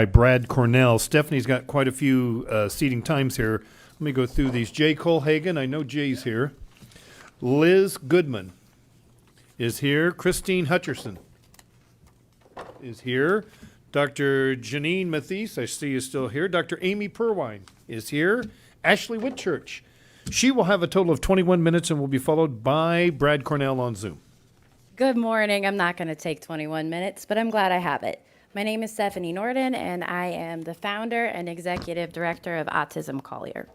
by Brad Cornell. Stephanie's got quite a few seating times here. Let me go through these. Jay Colhagen, I know Jay's here. Liz Goodman is here. Christine Hutcherson is here. Dr. Janine Mathis, I see you still here. Dr. Amy Purwine is here. Ashley Whitchurch. She will have a total of 21 minutes and will be followed by Brad Cornell on Zoom. Good morning. I'm not going to take 21 minutes, but I'm glad I have it. My name is Stephanie Nordin, and I am the founder and executive director of Autism Collier.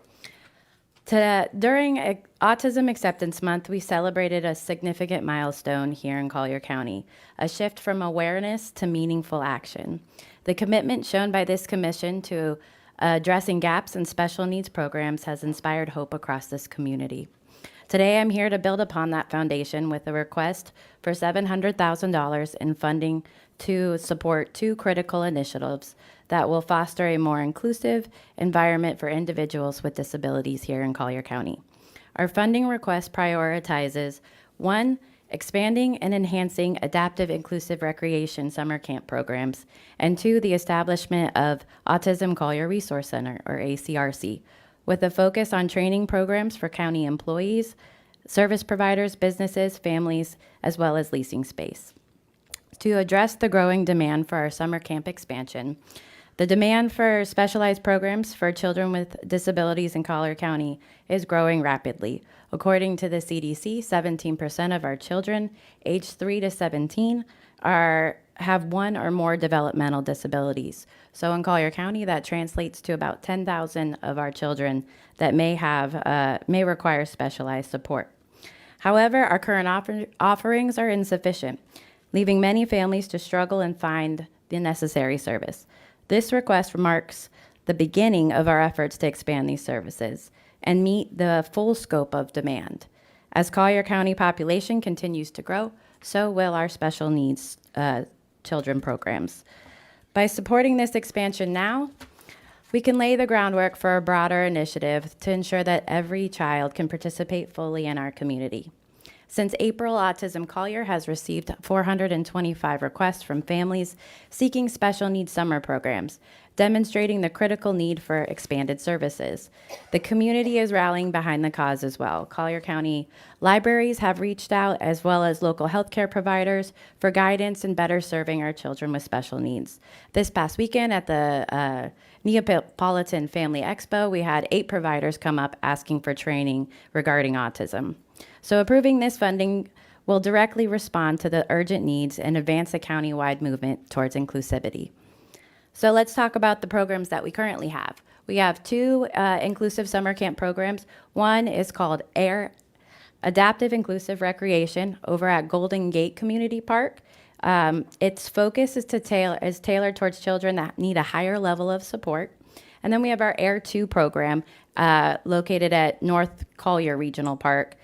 During Autism Acceptance Month, we celebrated a significant milestone here in Collier County, a shift from awareness to meaningful action. The commitment shown by this commission to addressing gaps in special needs programs has inspired hope across this community. Today, I'm here to build upon that foundation with a request for $700,000 in funding to support two critical initiatives that will foster a more inclusive environment for individuals with disabilities here in Collier County. Our funding request prioritizes 1, expanding and enhancing adaptive inclusive recreation summer camp programs, and 2, the establishment of Autism Collier Resource Center, or ACRC, with a focus on training programs for county employees, service providers, businesses, families, as well as leasing space. To address the growing demand for our summer camp expansion, the demand for specialized programs for children with disabilities in Collier County is growing rapidly. According to the CDC, 17% of our children aged 3 to 17 have one or more developmental disabilities. So in Collier County, that translates to about 10,000 of our children that may require specialized support. However, our current offerings are insufficient, leaving many families to struggle and find the necessary service. This request marks the beginning of our efforts to expand these services and meet the full scope of demand. As Collier County population continues to grow, so will our special needs children programs. By supporting this expansion now, we can lay the groundwork for a broader initiative to ensure that every child can participate fully in our community. Since April, Autism Collier has received 425 requests from families seeking special needs summer programs, demonstrating the critical need for expanded services. The community is rallying behind the cause as well. Collier County libraries have reached out, as well as local healthcare providers, for guidance in better serving our children with special needs. This past weekend at the Neapolitan Family Expo, we had 8 providers come up asking for training regarding autism. So approving this funding will directly respond to the urgent needs and advance a county-wide movement towards inclusivity. So let's talk about the programs that we currently have. We have 2 inclusive summer camp programs. One is called AIR, Adaptive Inclusive Recreation, over at Golden Gate Community Park. Its focus is tailored towards children that need a higher level of support. And then we have our AIR 2 program located at North Collier Regional Park.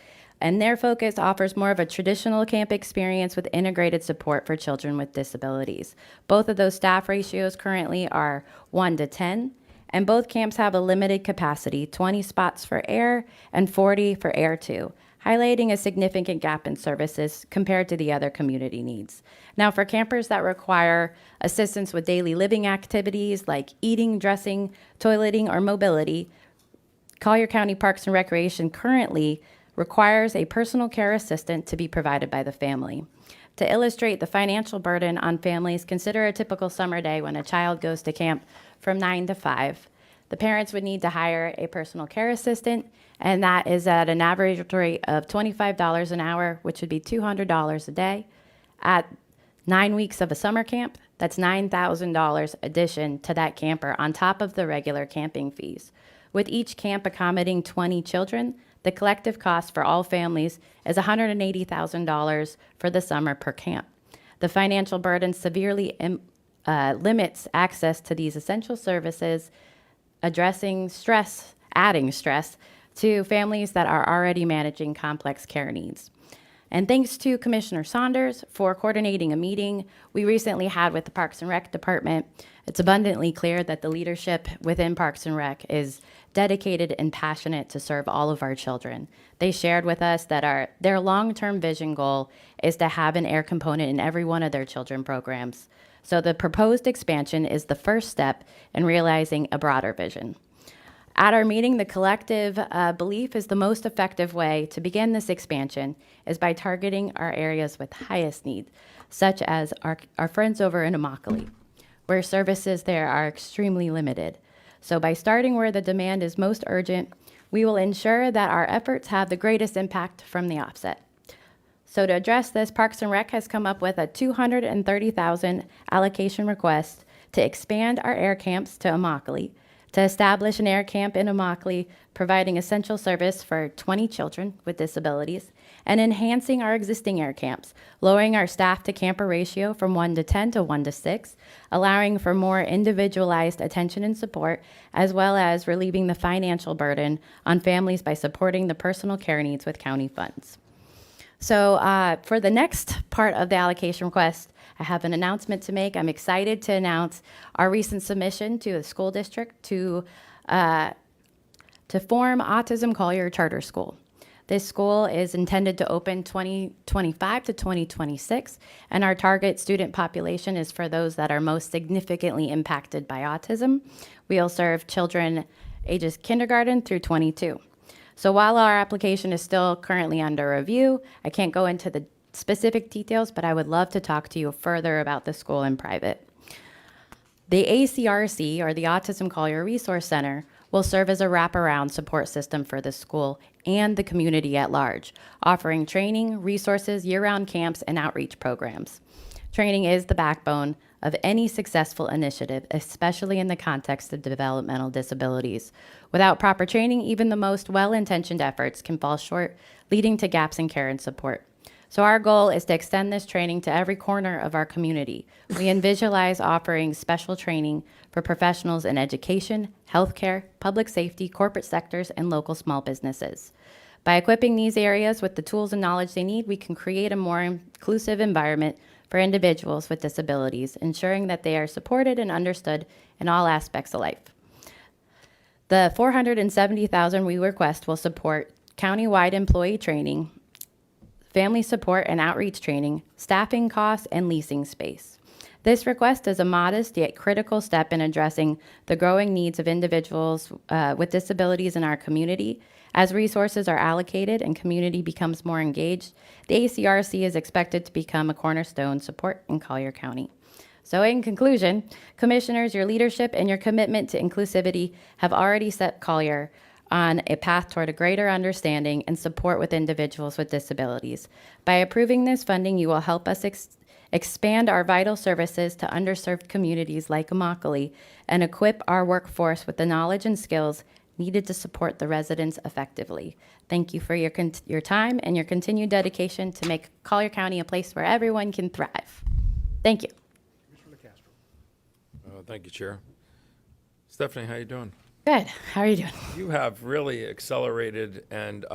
And their focus offers more of a traditional camp experience with integrated support for children with disabilities. Both of those staff ratios currently are 1 to 10, and both camps have a limited capacity, 20 spots for AIR and 40 for AIR 2, highlighting a significant gap in services compared to the other community needs. Now, for campers that require assistance with daily living activities like eating, dressing, toileting, or mobility, Collier County Parks and Recreation currently requires a personal care assistant to be provided by the family. To illustrate the financial burden on families, consider a typical summer day when a child goes to camp from 9 to 5. The parents would need to hire a personal care assistant, and that is at an average rate of $25 an hour, which would be $200 a day. At 9 weeks of a summer camp, that's $9,000 addition to that camper on top of the regular camping fees. With each camp accommodating 20 children, the collective cost for all families is $180,000 for the summer per camp. The financial burden severely limits access to these essential services, adding stress to families that are already managing complex care needs. And thanks to Commissioner Saunders for coordinating a meeting we recently had with the Parks and Rec Department. It's abundantly clear that the leadership within Parks and Rec is dedicated and passionate to serve all of our children. They shared with us that their long-term vision goal is to have an AIR component in every one of their children programs. So the proposed expansion is the first step in realizing a broader vision. At our meeting, the collective belief is the most effective way to begin this expansion is by targeting our areas with highest need, such as our friends over in Immokalee, where services there are extremely limited. So by starting where the demand is most urgent, we will ensure that our efforts have the greatest impact from the offset. So to address this, Parks and Rec has come up with a $230,000 allocation request to expand our air camps to Immokalee, to establish an air camp in Immokalee, providing essential service for 20 children with disabilities, and enhancing our existing air camps, lowering our staff to camper ratio from 1 to 10 to 1 to 6, allowing for more individualized attention and support, as well as relieving the financial burden on families by supporting the personal care needs with county funds. So for the next part of the allocation request, I have an announcement to make. I'm excited to announce our recent submission to the school district to form Autism Collier Charter School. This school is intended to open 2025 to 2026, and our target student population is for those that are most significantly impacted by autism. We'll serve children ages kindergarten through 22. So while our application is still currently under review, I can't go into the specific details, but I would love to talk to you further about the school in private. The ACRC, or the Autism Collier Resource Center, will serve as a wraparound support system for the school and the community at large, offering training, resources, year-round camps, and outreach programs. Training is the backbone of any successful initiative, especially in the context of developmental disabilities. Without proper training, even the most well-intentioned efforts can fall short, leading to gaps in care and support. So our goal is to extend this training to every corner of our community. We visualize offering special training for professionals in education, healthcare, public safety, corporate sectors, and local small businesses. By equipping these areas with the tools and knowledge they need, we can create a more inclusive environment for individuals with disabilities, ensuring that they are supported and understood in all aspects of life. The $470,000 we request will support county-wide employee training, family support and outreach training, staffing costs, and leasing space. This request is a modest yet critical step in addressing the growing needs of individuals with disabilities in our community. As resources are allocated and community becomes more engaged, the ACRC is expected to become a cornerstone support in Collier County. So in conclusion, Commissioners, your leadership and your commitment to inclusivity have already set Collier on a path toward a greater understanding and support with individuals with disabilities. By approving this funding, you will help us expand our vital services to underserved communities like Immokalee and equip our workforce with the knowledge and skills needed to support the residents effectively. Thank you for your time and your continued dedication to make Collier County a place where everyone can thrive. Thank you. Thank you, Chair. Stephanie, how you doing? Good. How are you doing? You have really accelerated and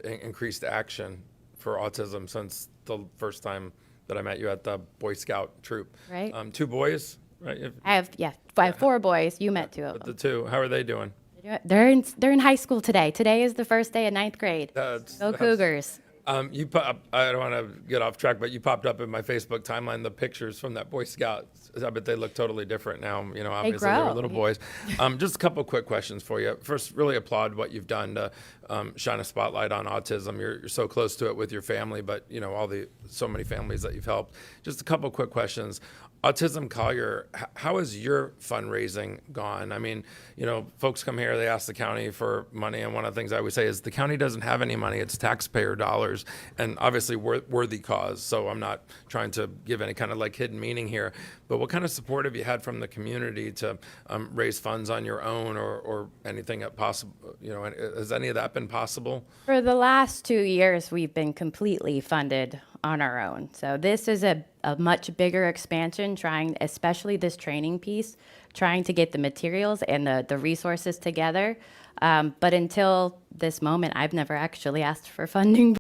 increased action for autism since the first time that I met you at the Boy Scout troop. Right. 2 boys, right? I have 4 boys. You met 2 of The them. 2, how are they doing? They're in high school today. Today is the first day of 9th grade. Go Cougars. I don't want to get off track, but you popped up in my Facebook timeline the pictures from that Boy Scout. I bet they look totally different now. You know, obviously they were grow. little boys. Just a couple quick questions for you. First, really applaud what you've done to shine a spotlight on autism. You're so close to it with your family, but you know so many families that you've helped. Just a couple quick questions. Autism Collier, how has your fundraising gone? I mean, you know, folks come here, they ask the county for money, and one of the things I always say is the county doesn't have any money, it's taxpayer dollars, and obviously worthy cause, so I'm not trying to give any kind of like hidden meaning here, but what kind of support have you had from the community to raise funds on your own or anything that possible, you know, has any of that been possible? For the last 2 years, we've been completely funded on our own. So this is a much bigger expansion, especially this training piece, trying to get the materials and the resources together. But until this moment, I've never actually asked for funding